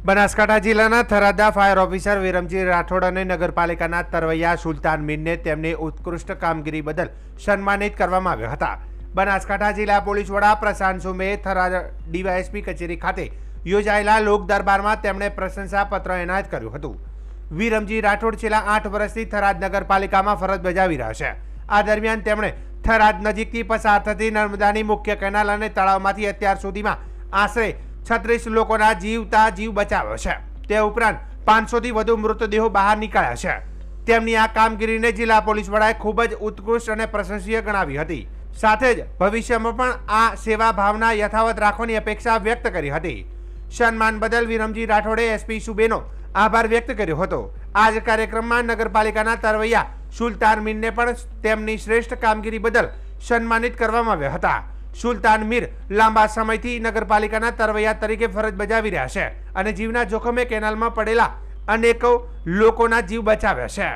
બનાસકાંઠા જિલ્લાના થરાદના fire officer Viramji Rathod અને નગરપાલિકાના તરવૈયા સુલતાન મીરને તેમની ઉત્કૃષ્ટ કામગીરી બદલ સન્માનિત કરવામાં આવ્યા હતા. બનાસકાંઠા જિલ્લા પોલીસ વડા પ્રશાંત સુમેએ થરાદ ડીવાયએસપી કચેરી ખાતે યોજાયેલા લોક દરબારમાં તેમણે પ્રશંસાપત્ર એનાયત કર્યું હતું. વિરમજી રાઠોડ છેલ્લા 8 વર્ષથી થરાદ નગરપાલિકામાં ફરજ બજાવી રહ્યા છે. આ દરમિયાન તેમણે થરાદ નજીકથી પસાર થતી નર્મદાની મુખ્ય કેનાલ અને તળાવમાંથી અત્યાર સુધીમાં આશરે 36 લોકોના જીવ બચાવ્યો છે. તે ઉપરાંત 500 થી વધુ મૃતદેહો બહાર નીકળ્યા છે. તેમની આ કામગીરીને જિલ્લા પોલીસ વડાએ ખૂબ જ ઉત્કૃષ્ટ અને પ્રશંસનીય ગણાવી હતી. સાથે જ ભવિષ્યમાં પણ આ સેવા ભાવના યથાવત રાખવાની અપેક્ષા વ્યક્ત કરી હતી. સન્માન બદલ વિરમજી રાઠોડે એસપી સુબેનો આભાર વ્યક્ત કર્યો હતો. આ જ કાર્યક્રમમાં નગરપાલિકાના તરવૈયા સુલતાન મીરને પણ તેમની શ્રેષ્ઠ કામગીરી બદલ સન્માનિત કરવામાં આવ્યા હતા. સુલતાન મીર લાંબા સમયથી નગરપાલિકાના તરવૈયા તરીકે ફરજ બજાવી રહ્યા છે અને જીવના જોખમે કેનાલમાં પડેલા અનેકો લોકોના જીવ બચાવ્યા છે.